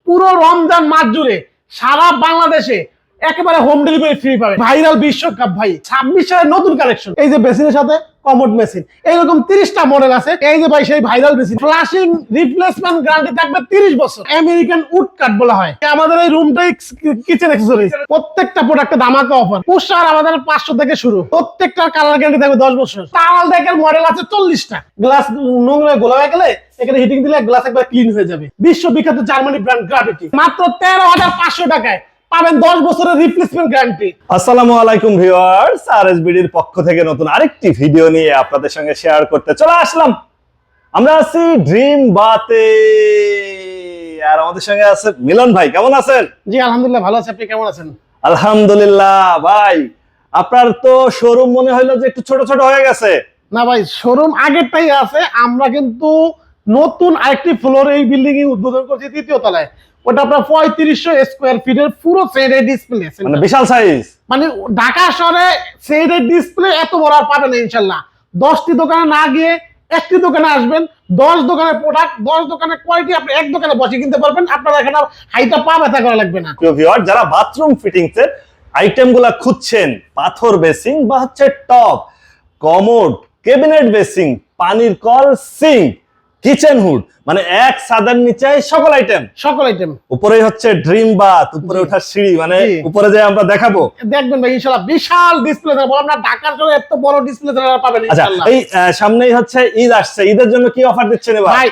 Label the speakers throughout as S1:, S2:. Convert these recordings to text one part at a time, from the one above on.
S1: পুরো রমজান মাস জুড়ে সারা বাংলাদেশে একেবারে হোম ডেলিভারি ফ্রি পাবেন। ভাইরাল বিশ্বকাপ ভাই 26 সালের নতুন কালেকশন। এই যে বেসিনের সাথে কমোড মেশিন, এইরকম 30টা মডেল আছে। এই যে ভাই সেই viral basin, flushing replacement guarantee থাকবে 30 বছর। আমেরিকান উড কাট বলা হয়। আমাদের এই রুমটাই কিচেন অ্যাকসেসরিজ, প্রত্যেকটা প্রোডাক্টে ধামাকা অফার। পুষার আমাদের 500 থেকে শুরু, প্রত্যেকটার কালার গ্যারান্টি থাকবে 10 বছর। তাওয়াল ডেকের মডেল আছে 40টা। গ্লাস নোংরা গোলা হয়ে গেলে এখানে হিটিং দিলে গ্লাস একবার ক্লিন হয়ে যাবে। বিশ্ববিখ্যাত জার্মানি ব্র্যান্ড গ্রাভিটি মাত্র 13,500 টাকায় পাবেন 10 বছরের রিপ্লেসমেন্ট গ্যারান্টি।
S2: আসসালামু আলাইকুম ভিউয়ার্স, আরএসবিডির পক্ষ থেকে নতুন আরেকটি ভিডিও নিয়ে আপনাদের সঙ্গে শেয়ার করতে চলে আসলাম। আমরা আছি ড্রিম বাতে, আর আমাদের সঙ্গে আছে মিলন ভাই। কেমন আছেন?
S1: জি আলহামদুলিল্লাহ ভালো আছি, আপনি কেমন আছেন?
S2: আলহামদুলিল্লাহ। ভাই আপনার তো শোরুম মনে হইলো যে একটু ছোট ছোট হয়ে গেছে।
S1: না ভাই, শোরুম আগেরটাই আছে। আমরা কিন্তু নতুন আরেকটি ফ্লোর এই বিল্ডিং এ উদ্বোধন করছি, 3য় তলায়। ওটা আপনার 3500 স্কয়ার ফিটের পুরো সেটের ডিসপ্লে,
S2: মানে বিশাল সাইজ।
S1: মানে ঢাকা শহরে সেটের ডিসপ্লে এত বড় আর পাবেন না ইনশাআল্লাহ। 10টি দোকানে না গিয়ে একটি দোকানে আসবেন, 10 দোকানের প্রোডাক্ট, 10 দোকানের কোয়ালিটি আপনি এক দোকানে বসে কিনতে পারবেন। আপনারা এখানে হাইটা পা ব্যথা করা লাগবে না।
S2: প্রিয় ভিউয়ার, যারা বাথরুম ফিটিংস এর আইটেমগুলো খুঁজছেন, পাথর বেসিং বা হচ্ছে টপ, কমোড, ক্যাবিনেট বেসিং, পানির কল, সিঙ্ক, কিচেন হুড, মানে এক ছাদের নিচে সকল আইটেম। উপরেই হচ্ছে ড্রিম বাথ, উপরে ওঠার সিঁড়ি, মানে উপরে যে আমরা দেখাবো,
S1: দেখবেন ভাই ইনশাআল্লাহ বিশাল ডিসপ্লে দেবো আমরা। ঢাকার শহরে এত বড় ডিসপ্লে পাবেন ইনশাআল্লাহ।
S2: এই সামনেই হচ্ছে ঈদ আসছে, ঈদের জন্য কি অফার দিচ্ছেন এবার?
S1: ভাই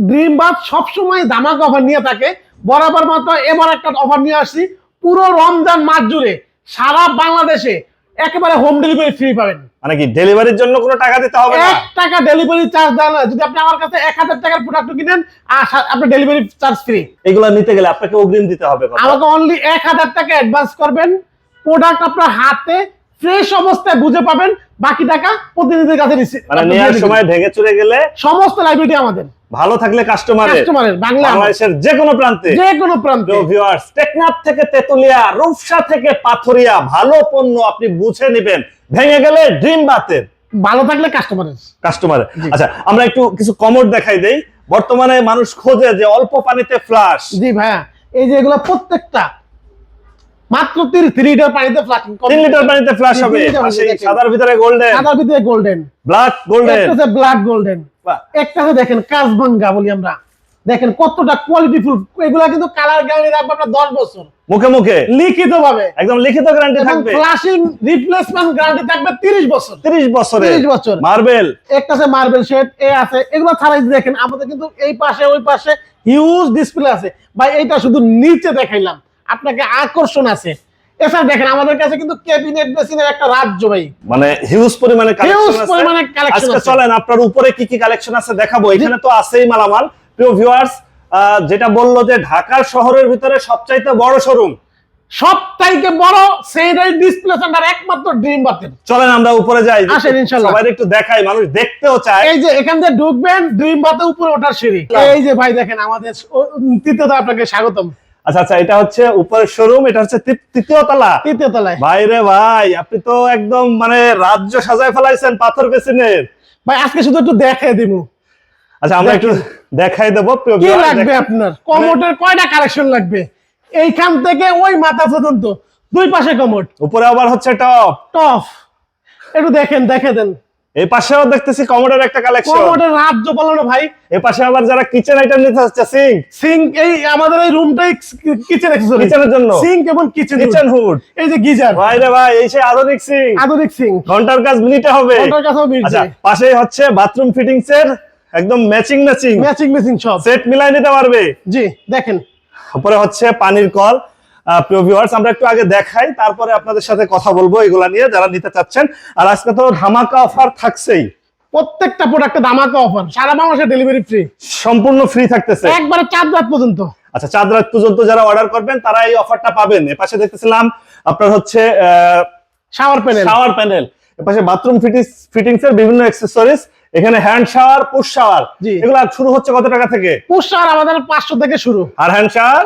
S1: ড্রিম বাথ সবসময় ধামাকা অফার নিয়ে থাকে। বরাবর মতো এবার একটা অফার নিয়ে আসছি। পুরো রমজান মাস জুড়ে সারা বাংলাদেশে একেবারে হোম ডেলিভারি ফ্রি পাবেন।
S2: মানে কি ডেলিভারির জন্য কোনো টাকা দিতে হবে না?
S1: 1 টাকা ডেলিভারি চার্জ দেন না। যদি আপনি আমার কাছে 1000 টাকার প্রোডাক্ট কিনেন, আপনার ডেলিভারি চার্জ ফ্রি।
S2: এগুলা নিতে গেলে আপনাকে অগ্রিম দিতে হবে কত?
S1: আমাকে অনলি 1000 টাকা অ্যাডভান্স করবেন। প্রোডাক্ট আপনার হাতে ফ্রেশ অবস্থায় বুঝে পাবেন, বাকি টাকা প্রতিনিধির কাছে রিসিভ।
S2: মানে নেওয়ার সময় ভেঙে চুরে গেলে
S1: সমস্ত লাইব্রেরি আমাদের।
S2: ভালো থাকলে কাস্টমারের বাংলাদেশের যে কোনো প্রান্তে। ভিউয়ার্স, টেকনাফ থেকে তেতুলিয়া, রূপসা থেকে পাথরিয়া, ভালো পণ্য আপনি বুঝে নেবেন। ভেঙে গেলে ড্রিম বাতের,
S1: ভালো থাকলে কাস্টমারের।
S2: আচ্ছা, আমরা একটু কিছু কমোড দেখাই দেই। বর্তমানে মানুষ খোঁজে যে অল্প পানিতে ফ্লাশ।
S1: জি ভাইয়া, এই যে এগুলো প্রত্যেকটা মাত্র 3 লিটার পানিতে ফ্লাশ।
S2: 3 লিটার পানিতে ফ্লাশ হবে। সাদার ভিতরে গোল্ডেন, ব্ল্যাক গোল্ডেন,
S1: একটা ব্ল্যাক গোল্ডেন, একটা দেখেন কাজভাঙ্গা বলি আমরা। দেখেন কতটা কোয়ালিটিফুল। এগুলা কিন্তু কালার গ্যারান্টি রাখবে আপনার 10 বছর।
S2: মুখে
S1: লিখিত ভাবে
S2: একদম লিখিত গ্যারান্টি থাকবে।
S1: ফ্লাশিং রিপ্লেসমেন্ট গ্যারান্টি থাকবে 30 বছর।
S2: 30 বছর। মার্বেল,
S1: একটা আছে মার্বেল শেড এ আছে। এগুলো ছাড়াই দেখেন আমাদের কিন্তু এই পাশে ওই পাশে হিউজ ডিসপ্লে আছে ভাই। এইটা শুধু নিচে দেখাইলাম, আপনাকে আকর্ষণ আছে। এছাড়া দেখেন আমাদের কাছে কিন্তু ক্যাবিনেট বেসিনের একটা রাজ্য ভাই,
S2: মানে হিউজ পরিমাণে কালেকশন আছে। চলেন আপনার উপরে কি কি কালেকশন আছে দেখাবো। এখানে তো আছেই মালামাল। প্রিয় ভিউয়ার্স, যেটা বললো যে ঢাকার শহরের ভিতরে সবচাইতে বড় শোরুম,
S1: সবচাইতে বড় সেটাই ডিসপ্লে সেন্টার একমাত্র ড্রিম বাথের।
S2: চলেন আমরা উপরে যাই,
S1: আসেন ইনশাআল্লাহ।
S2: সবাই একটু দেখাই, মানুষ দেখতেও চায়।
S1: এই যে এখান থেকে ঢুকবেন, ড্রিম বাথে উপরে ওঠার সিঁড়ি। এই যে ভাই দেখেন আমাদের 3য় তলায় আপনাকে স্বাগতম।
S2: আচ্ছা, এটা হচ্ছে উপরের শোরুম, এটা হচ্ছে 3য় তলায়। ভাই রে ভাই, আপনি তো একদম মানে রাজ্য সাজায় ফেলাইছেন পাথর বেসিনের।
S1: ভাই আজকে শুধু একটু দেখাই দিব।
S2: আচ্ছা, আমরা একটু দেখাই দেবো।
S1: কি লাগবে আপনার? কমোডের কয়টা কালেকশন লাগবে? এইখান থেকে ওই মাথা পর্যন্ত 2 পাশে কমোড,
S2: উপরে আবার হচ্ছে টপ।
S1: একটু দেখে দেন।
S2: এই পাশেও দেখতেছি কমোডের একটা কালেকশন।
S1: কমোডের রাজ্য বলানো ভাই।
S2: এই পাশে আবার যারা কিচেন আইটেম নিতে হচ্ছে,
S1: সিঙ্ক। এই আমাদের এই রুমটাই কিচেন অ্যাকসেসরি, কিচেনের জন্য সিঙ্ক এবং কিচেন হুড। এই যে গিজার,
S2: ভাই রে ভাই, এই সেই আধুনিক সিঙ্ক। ঘন্টার কাজ মিনিটে হবে। আচ্ছা, পাশেই হচ্ছে বাথরুম ফিটিংস এর একদম ম্যাচিং সব সেট মিলাই নিতে পারবে।
S1: জি দেখেন,
S2: উপরে হচ্ছে পানির কল। প্রিয় ভিউয়ার্স, আমরা একটু আগে দেখাই, তারপরে আপনাদের সাথে কথা বলবো এগুলা নিয়ে যারা নিতে চাচ্ছেন। আর আজকে তো ধামাকা অফার থাকছেই,
S1: প্রত্যেকটা প্রোডাক্টে ধামাকা অফার। সারা বাংলাদেশে ডেলিভারি ফ্রি,
S2: সম্পূর্ণ ফ্রি থাকতেছে
S1: একবারে 4 রাত পর্যন্ত।
S2: আচ্ছা, 4 রাত পর্যন্ত যারা অর্ডার করবেন তারা এই অফারটা পাবেন। এপাশে দেখতেছিলাম আপনার হচ্ছে
S1: শাওয়ার
S2: প্যানেল, এপাশে বাথরুম ফিটিংস এর বিভিন্ন অ্যাকসেসরিজ। এখানে হ্যান্ড শাওয়ার, পুশ শাওয়ার, এগুলো শুরু হচ্ছে কত টাকা থেকে?
S1: পুশ শাওয়ার আমাদের 500 থেকে শুরু।
S2: আর হ্যান্ড শাওয়ার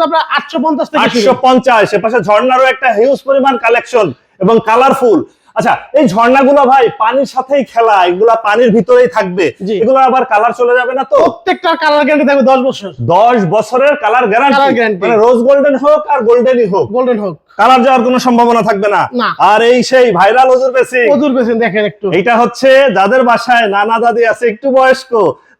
S1: আপনার 850 থেকে শুরু।
S2: 850। এপাশে ঝর্ণারও একটা হিউজ পরিমাণ কালেকশন এবং কালারফুল। আচ্ছা, এই ঝর্ণাগুলো ভাই পানির সাথেই খেলা, এগুলা পানির ভিতরেই থাকবে,
S1: জি।
S2: এগুলো আবার কালার চলে যাবে না তো?
S1: প্রত্যেকটা কালার গ্যারান্টি থাকবে 10 বছর।
S2: 10 বছরের কালার গ্যারান্টি,
S1: guarantee।
S2: মানে রোজ গোল্ডেন হোক আর গোল্ডেনই হোক,
S1: গোল্ডেন হোক,
S2: কালার যাওয়ার কোনো সম্ভাবনা থাকবে না।
S1: না।
S2: আর এই সেই ভাইরাল ওজুর বেসিং,
S1: ওজুর বেসিন দেখেন একটু,
S2: এটা হচ্ছে যাদের বাসায় নানা দাদি আছে একটু বয়স্ক,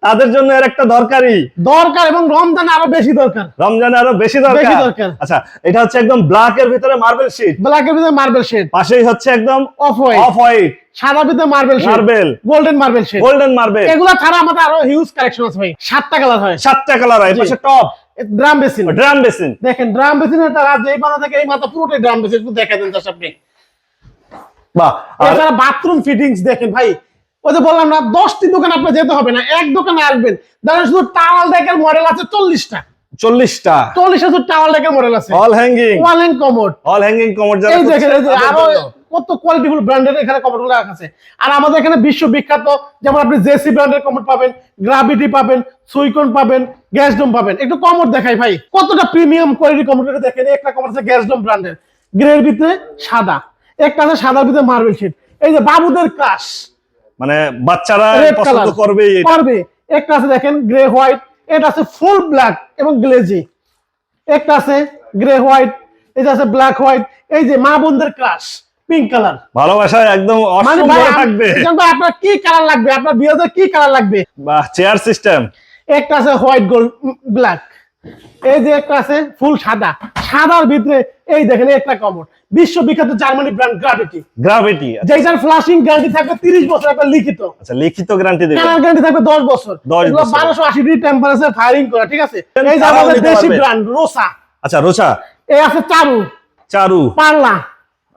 S2: তাদের জন্য এর একটা দরকারি
S1: দরকার, এবং রমজানে আরো বেশি দরকার,
S2: রমজানে আরো বেশি
S1: বেশি
S2: দরকার।
S1: দরকার।
S2: আচ্ছা, এটা হচ্ছে একদম ব্ল্যাক এর ভিতরে মার্বেল শীট,
S1: ব্ল্যাকের ভিতরে মার্বেল শেড,
S2: পাশেই হচ্ছে একদম
S1: অফ হোয়াইট,
S2: অফ হোয়াইট
S1: সাদা ভিতরে marble shade,
S2: marble,
S1: golden marble shade,
S2: golden marble.
S1: এগুলা ছাড়া আমাদের আরো হিউজ কালেকশন আছে ভাই। 7টা কালার হয়,
S2: 7টা কালার হয়।
S1: জি।
S2: পাশে top
S1: drum basin
S2: drum basin,
S1: দেখেন, ড্রাম বেসিনের তারা যেই মাথা থেকে এই মাথা পুরোটাই ড্রাম বেসিন, একটু দেখা দেন জাস্ট আপনি।
S2: বাহ। আর
S1: এছাড়া বাথরুম ফিটিংস দেখেন ভাই, ওই যে বললাম না 10টি দোকান আপনি যেতে হবে না, এক দোকানে আসবেন, ধরেন শুধু টাওয়াল ডেকের মডেল আছে 40টা,
S2: 40টা
S1: 40 টাওয়াল ডেকের মডেল আছে,
S2: all hanging,
S1: wall and commode.
S2: All hanging commode যারা
S1: এই দেখেন, এই যে
S2: তাদের
S1: আরো
S2: জন্য।
S1: কত কোয়ালিটিফুল ব্র্যান্ডের এখানে কমোড গুলো আছে। আর আমাদের এখানে বিশ্ববিখ্যাত, যেমন আপনি জেসি ব্র্যান্ডের কমোড পাবেন, গ্রাভিটি পাবেন, সুইকন পাবেন, গ্যাসডোম পাবেন। একটু কমোড দেখাই ভাই, কতটা প্রিমিয়াম কোয়ালিটি কমোড দেখেন। একটা কমোড আছে গ্যাসডোম ব্র্যান্ডের, গ্রের ভিতরে সাদা, একটা আছে সাদার ভিতরে মার্বেল শিট। এই যে বাবুদের ক্রাশ,
S2: মানে বাচ্চারা
S1: রেড
S2: পছন্দ
S1: কালার
S2: করবে এটা।
S1: করবে। একটা আছে দেখেন গ্রে হোয়াইট, এটা আছে ফুল ব্ল্যাক এবং গ্লেজি। একটা আছে গ্রে হোয়াইট, এটা আছে ব্ল্যাক হোয়াইট। এই যে মা বোনদের ক্রাশ পিঙ্ক কালার,
S2: ভালোবাসায় একদম
S1: মানে
S2: অসম
S1: ভাই
S2: ভরে থাকবে।
S1: আপনার কি কালার লাগবে, আপনার বিয়েতে কি কালার লাগবে।
S2: বাহ, চেয়ার সিস্টেম।
S1: একটা আছে হোয়াইট গোল্ড ব্ল্যাক, এই যে একটা আছে ফুল সাদা, সাদার ভিতরে এই দেখেন একটা কমোড, বিশ্ববিখ্যাত জার্মানি ব্র্যান্ড গ্রাভিটি,
S2: গ্রাভিটি।
S1: যেটার ফ্লাশিং গ্যারান্টি থাকবে 30 বছর, একটা লিখিত।
S2: আচ্ছা, লিখিত গ্যারান্টি দেবে।
S1: কালার গ্যারান্টি থাকবে 10 বছর।
S2: 10 বছর।
S1: 1280 ডিগ্রি টেম্পারেচার ফায়ারিং করা, ঠিক আছে। এই যে
S2: তারাও
S1: আমাদের
S2: নিতে
S1: দেশি
S2: পারবে।
S1: ব্র্যান্ড রোসা,
S2: আচ্ছা, রোচা,
S1: এই আছে চারু,
S2: চারু।
S1: পার্লা,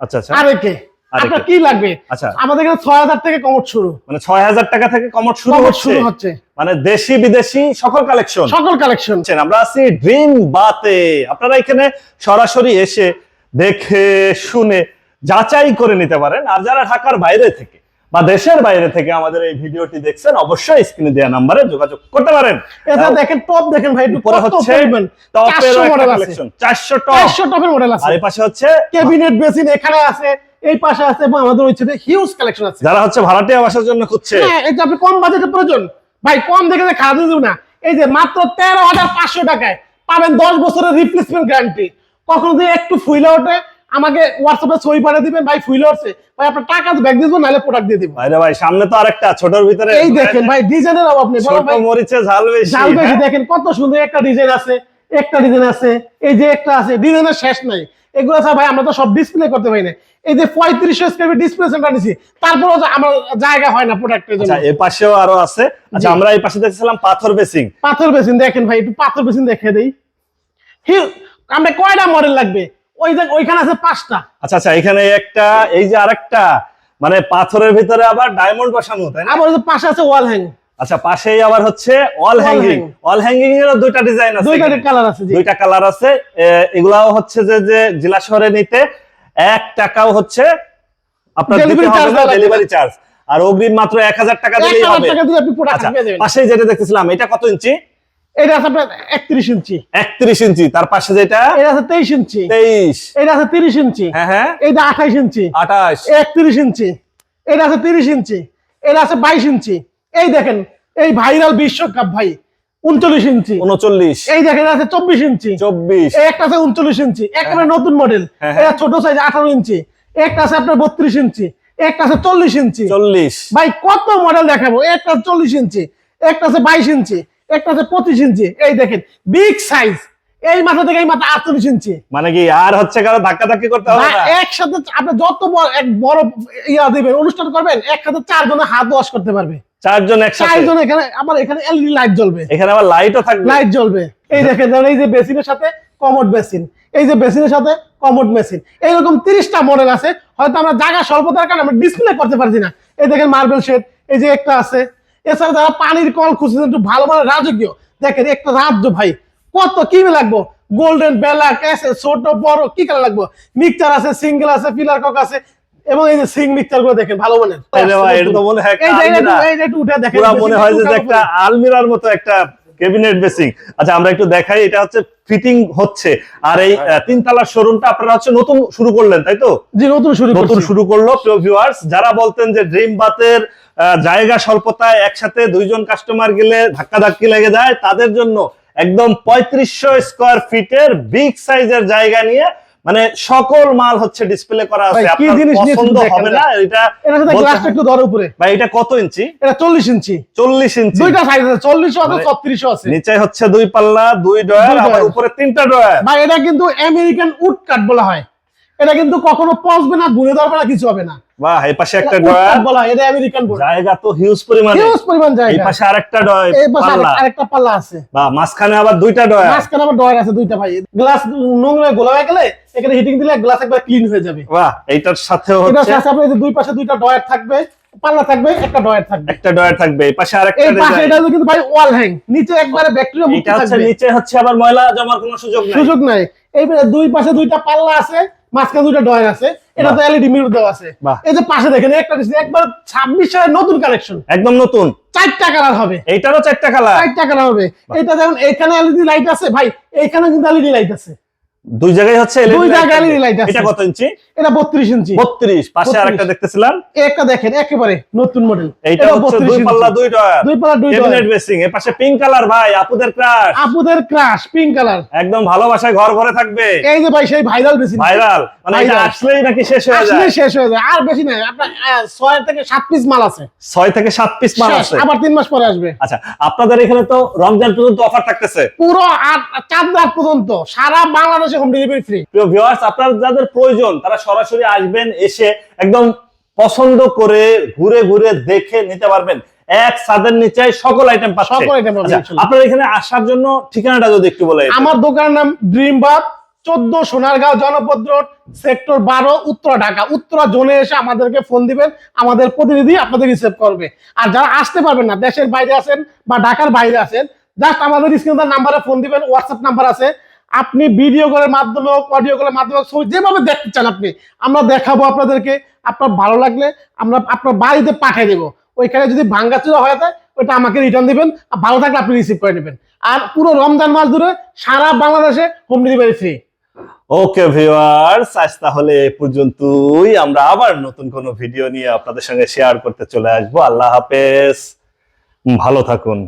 S2: আচ্ছা আচ্ছা,
S1: আরেকে। আপনার কি লাগবে?
S2: আচ্ছা।
S1: আমাদের এখানে 6000 থেকে কমোড শুরু,
S2: মানে 6000 টাকা থেকে কমোড শুরু
S1: কমোড
S2: হচ্ছে।
S1: শুরু হচ্ছে,
S2: মানে দেশি বিদেশি সকল কালেকশন।
S1: সকল কালেকশন।
S2: আমরা আছি ড্রিম বাতে, আপনারা এখানে সরাসরি এসে দেখে শুনে যাচাই করে নিতে পারেন। আর যারা ঢাকার বাইরে থেকে বা দেশের বাইরে থেকে আমাদের এই ভিডিওটি দেখছেন, অবশ্যই স্ক্রিনে দেওয়া নাম্বারে যোগাযোগ করতে পারেন।
S1: এটা দেখেন টপ দেখেন ভাই, একটু
S2: উপরে
S1: কত
S2: হচ্ছে
S1: পরিমাণ,
S2: টপের
S1: 400
S2: একটা
S1: মডেল আছে,
S2: কালেকশন, 400 টপ,
S1: 400 টপের মডেল আছে।
S2: আর এই পাশে হচ্ছে
S1: ক্যাবিনেট বেসিন এখানে আছে, এই পাশে আছে, এবং আমাদের ওই সাইডে হিউজ কালেকশন আছে।
S2: যারা হচ্ছে ভাড়াটিয়া বাসার জন্য খুঁজছে।
S1: হ্যাঁ, এই যে আপনি কম বাজেটের প্রয়োজন ভাই, কম দেখে যে খাওয়া দিব না। এই যে মাত্র 13,500 টাকায় পাবেন 10 বছরের রিপ্লেসমেন্ট গ্যারান্টি। কখনো যদি একটু ফুইলে ওঠে, আমাকে হোয়াটসঅ্যাপে ছবি পাঠিয়ে দিবেন, ভাই ফুইলে উঠছে, ভাই আপনার টাকা ব্যাগ দিয়ে দেবো, নাহলে প্রোডাক্ট দিয়ে দিব।
S2: ভাইরে ভাই, সামনে তো আরেকটা ছোটর ভিতরে।
S1: এই দেখেন ভাই, ডিজাইনের অভাব নেই, বড়
S2: ছোট
S1: ভাই
S2: মরিচে ঝাল বেশি।
S1: জাল বেশি।
S2: হ্যাঁ?
S1: দেখেন কত সুন্দর একটা ডিজাইন আছে, একটা ডিজাইন আছে, এই যে একটা আছে, ডিজাইনের শেষ নাই। এগুলো স্যার ভাই আমরা তো সব ডিসপ্লে করতে পারি না। এই যে 3500 স্কয়ার ফিট ডিসপ্লে সেন্টার নিছি, তারপরেও আমার জায়গা হয় না প্রোডাক্টের জন্য।
S2: আচ্ছা, এই পাশেও আরো আছে। আচ্ছা,
S1: জি।
S2: আমরা এই পাশে দেখছিলাম পাথর বেসিং।
S1: পাথর বেসিন দেখেন ভাই, একটু পাথর বেসিন দেখে দেই। আমরা কয়টা মডেল লাগবে? ওই যে ওইখানে আছে 5টা।
S2: আচ্ছা আচ্ছা, এখানে একটা, এই যে আরেকটা, মানে পাথরের ভিতরে আবার ডায়মন্ড বসানো, তাই না?
S1: আবার ওই যে পাশে আছে ওয়াল হ্যাং,
S2: আচ্ছা, পাশেই আবার হচ্ছে all hanging.
S1: hang।
S2: All hanging এরও দুইটা ডিজাইন আছে,
S1: দুইটা
S2: এখানে।
S1: কালার আছে। জি,
S2: দুইটা কালার আছে। এগুলাও হচ্ছে যে জেলা শহরে নিতে 1 টাকাও হচ্ছে আপনার দিতে
S1: Delivery
S2: হবে
S1: charge
S2: না,
S1: দেওয়া লাগবে
S2: ডেলিভারি চার্জ। আর অগ্রিম মাত্র 1000 টাকা দিলেই
S1: 1000
S2: হবে।
S1: টাকা দিয়ে আপনি প্রোডাক্ট
S2: আচ্ছা,
S1: পেয়ে যাবেন।
S2: পাশেই যেটা দেখতেছিলাম, এটা কত ইঞ্চি?
S1: এটা আছে আপনার 31 ইঞ্চি,
S2: 31 ইঞ্চি। তার পাশে যেটা
S1: এটা আছে 23 ইঞ্চি,
S2: 23।
S1: এটা আছে 30 ইঞ্চি,
S2: হ্যাঁ হ্যাঁ,
S1: এটা 28 ইঞ্চি,
S2: 28।
S1: 31 ইঞ্চি, এটা আছে 30 ইঞ্চি, এটা আছে 22 ইঞ্চি। এই দেখেন, এই ভাইরাল বিশ্বকাপ ভাই 39 ইঞ্চি।
S2: 39।
S1: এই দেখেন আছে 24 ইঞ্চি,
S2: 24।
S1: এই একটা আছে 39 ইঞ্চি, একেবারে নতুন মডেল।
S2: হ্যাঁ,
S1: এটা ছোট সাইজ 18 ইঞ্চি, একটা আছে আপনার 32 ইঞ্চি, একটা আছে 40 ইঞ্চি।
S2: 40।
S1: ভাই কত মডেল দেখাবো, একটা 40 ইঞ্চি, একটা আছে 22 ইঞ্চি, একটা আছে 25 ইঞ্চি। এই দেখেন বিগ সাইজ, এই মাথা থেকে এই মাথা 48 ইঞ্চি।
S2: মানে কি আর হচ্ছে কারো ধাক্কা ধাক্কি করতে হবে না?
S1: একসাথে আপনি যত বড় ইয়া দিবেন, অনুষ্ঠান করবেন, একসাথে 4 জনের হাত ওয়াশ করতে পারবে।
S2: 4 জন একসাথে।
S1: 4 জন এখানে, আবার এখানে এলইডি লাইট জ্বলবে,
S2: এখানে আবার লাইটও থাকবে।
S1: লাইট জ্বলবে। এই দেখেন, এই যে বেসিনের সাথে কমোড বেসিন, এই যে বেসিনের সাথে কমোড মেশিন, এইরকম 30টা মডেল আছে। হয়তো আমরা জায়গা স্বল্পতার কারণে আমরা ডিসপ্লে করতে পারছি না। এই দেখেন মার্বেল শেড, এই যে একটা আছে। এছাড়া যারা পানির কল খুঁজছেন একটু ভালো মানে রাজকীয়, দেখেন একটা রাজ্য ভাই, কত কি লাগবো, গোল্ডেন ব্ল্যাক আছে, ছোট বড় কি কালার লাগবো, মিক্সচার আছে, সিঙ্গেল আছে, ফিলার কক আছে, এবং এই যে সিং মিক্সচার গুলো দেখেন ভালো মানের।
S2: এটা তো মনে হয় একটা আলমিরা।
S1: এই যে একটু উঠে দেখেন,
S2: পুরো মনে হয় যে একটা আলমিরার মতো একটা ক্যাবিনেট বেসিং। আচ্ছা আমরা একটু দেখাই, এটা হচ্ছে ফিটিং হচ্ছে। আর এই তিনতলার শোরুমটা আপনারা হচ্ছে নতুন শুরু করলেন তাই তো?
S1: জি, নতুন
S2: শুরু করলো। প্রিয় ভিউয়ার্স, যারা বলতেন যে ড্রিম বাতের জায়গা স্বল্পতায় একসাথে দুইজন কাস্টমার গেলে ধাক্কাধাক্কি লেগে যায়, তাদের জন্য একদম 3500 স্কয়ার ফিটের বিগ সাইজের জায়গা নিয়ে মানে সকল মাল হচ্ছে ডিসপ্লে করা আছে।
S1: কি
S2: আপনার
S1: জিনিস
S2: পছন্দ হবে না এটা?
S1: এর সাথে গ্লাসটা একটু ধরে উপরে
S2: ভাই এটা কত ইঞ্চি?
S1: এটা 40 ইঞ্চি।
S2: 40 ইঞ্চি,
S1: দুইটা সাইজ আছে, 40 আছে 36 আছে।
S2: নিচে হচ্ছে দুই পাল্লা, দুই ডয়ার, আবার উপরে তিনটা ডয়ার।
S1: ভাই এটা কিন্তু আমেরিকান উড কাট বলা হয়। এটা কিন্তু কখনো পচবে না, ঘুরে ধরবে না, কিছু হবে না।
S2: বাহ, এই পাশে একটা
S1: উড
S2: ডয়ার
S1: কাট বলা হয়, এটা আমেরিকান বোর্ড।
S2: জায়গা তো হিউজ পরিমাণে,
S1: হিউজ পরিমাণ জায়গা।
S2: এই পাশে আরেকটা ডয়ার,
S1: এই পাশে
S2: পাল্লা,
S1: আরেকটা পাল্লা আছে।
S2: বাহ, মাঝখানে আবার দুইটা ডয়ার।
S1: মাঝখানে আবার ডয়ার আছে দুইটা ভাই। গ্লাস নোংরা গোলা হয়ে গেলে এখানে হিটিং দিলে গ্লাস একবার ক্লিন হয়ে যাবে।
S2: বাহ, এইটার সাথেও
S1: এটার
S2: হচ্ছে
S1: সাথে আপনার এই যে দুই পাশে দুইটা ডয়ার থাকবে, পাল্লা থাকবে, একটা ডয়ার থাকবে।
S2: একটা ডয়ার থাকবে। এই পাশে আরেকটা
S1: এই পাশে
S2: ডিজাইন।
S1: এটা কিন্তু ভাই ওয়াল হ্যাং, নিচে একবারে ব্যাকটেরিয়া মুক্ত
S2: এটা হচ্ছে
S1: থাকবে।
S2: নিচে হচ্ছে আবার ময়লা জমার কোনো সুযোগ নাই।
S1: সুযোগ নাই। এই দুই পাশে দুইটা পাল্লা আছে, মাঝখানে দুইটা ডয়ার আছে। এটা তো এলইডি মিরর দেওয়া আছে।
S2: বাহ।
S1: এই যে পাশে দেখেন একটা একবার 26 সালের নতুন কালেকশন,
S2: একদম নতুন।
S1: 4টা কালার হবে।
S2: এইটারও 4টা কালার।
S1: 4টা কালার হবে। এটা যেমন এখানে এলইডি লাইট আছে ভাই, এইখানে কিন্তু এলইডি লাইট আছে।
S2: দুই জায়গায় হচ্ছে LED
S1: দুই জায়গায়
S2: থাকবে।
S1: LED লাইট আছে।
S2: এটা কত ইঞ্চি?
S1: এটা 32 ইঞ্চি।
S2: 32। পাশে
S1: 32
S2: আরেকটা দেখতেছিলাম,
S1: একটা দেখেন একেবারে নতুন মডেল।
S2: এইটা হচ্ছে দুই পাল্লা, দুই ডয়ার,
S1: দুই পাল্লা, দুই
S2: ক্যাবিনেট
S1: ডয়ার।
S2: বেসিং। এর পাশে পিঙ্ক কালার, ভাই আপুদের ক্রাশ,
S1: আপুদের ক্রাশ পিঙ্ক কালার।
S2: একদম ভালোবাসায় ঘর ভরে থাকবে।
S1: এই যে ভাই সেই ভাইরাল বেশি
S2: ভাইরাল মানে এটা
S1: Viral।
S2: আসলেই নাকি শেষ হয়ে
S1: আসলে
S2: যায়?
S1: শেষ হয়ে যায়, আর বেশি নাই। আপনার 6 থেকে 7 পিস মাল আছে।
S2: 6 থেকে 7 পিস মাল
S1: শেষ,
S2: আছে।
S1: আবার 3 মাস পরে আসবে।
S2: আচ্ছা, আপনাদের এখানে তো রমজান পর্যন্ত অফার থাকতেছে।
S1: পুরো 4 রাত পর্যন্ত সারা বাংলাদেশে হোম ডেলিভারি ফ্রি।
S2: প্রিয় ভিউয়ার্স, আপনার যাদের প্রয়োজন তারা সরাসরি আসবেন, এসে একদম পছন্দ করে ঘুরে ঘুরে দেখে নিতে পারবেন। এক ছাদের নিচে সকল আইটেম পাচ্ছেন।
S1: সকল item পাবেন,
S2: আচ্ছা,
S1: ইনশাআল্লাহ।
S2: আপনার এখানে আসার জন্য ঠিকানাটা যদি একটু বলেন।
S1: আমার দোকানের নাম ড্রিম বাথ, 14 সোনারগাঁও জনপদ রোড, সেক্টর 12, উত্তরা ঢাকা। উত্তরা জোনে এসে আমাদেরকে ফোন দিবেন, আমাদের প্রতিনিধি আপনাদের রিসিভ করবে। আর যারা আসতে পারবেন না, দেশের বাইরে আছেন বা ঢাকার বাইরে আছেন, জাস্ট আমাদের স্ক্রিনের নাম্বারে ফোন দিবেন, হোয়াটসঅ্যাপ নাম্বার আছে। আপনি ভিডিও কলের মাধ্যমে হোক, অডিও কলের মাধ্যমে হোক, যেভাবে দেখতে চান আপনি, আমরা দেখাবো আপনাদেরকে। আপনার ভালো লাগলে আমরা আপনার বাড়িতে পাঠিয়ে দেবো। ওইখানে যদি ভাঙ্গাচুরা হয়ে যায় ওইটা আমাকে রিটার্ন দিবেন, আর ভালো থাকলে আপনি রিসিভ করে নেবেন। আর পুরো রমজান মাস ধরে সারা বাংলাদেশে home delivery free.
S2: Okay viewers, আজ তাহলে এই পর্যন্তই। আমরা আবার নতুন কোনো ভিডিও নিয়ে আপনাদের সঙ্গে শেয়ার করতে চলে আসবো। আল্লাহ হাফেজ, ভালো থাকুন।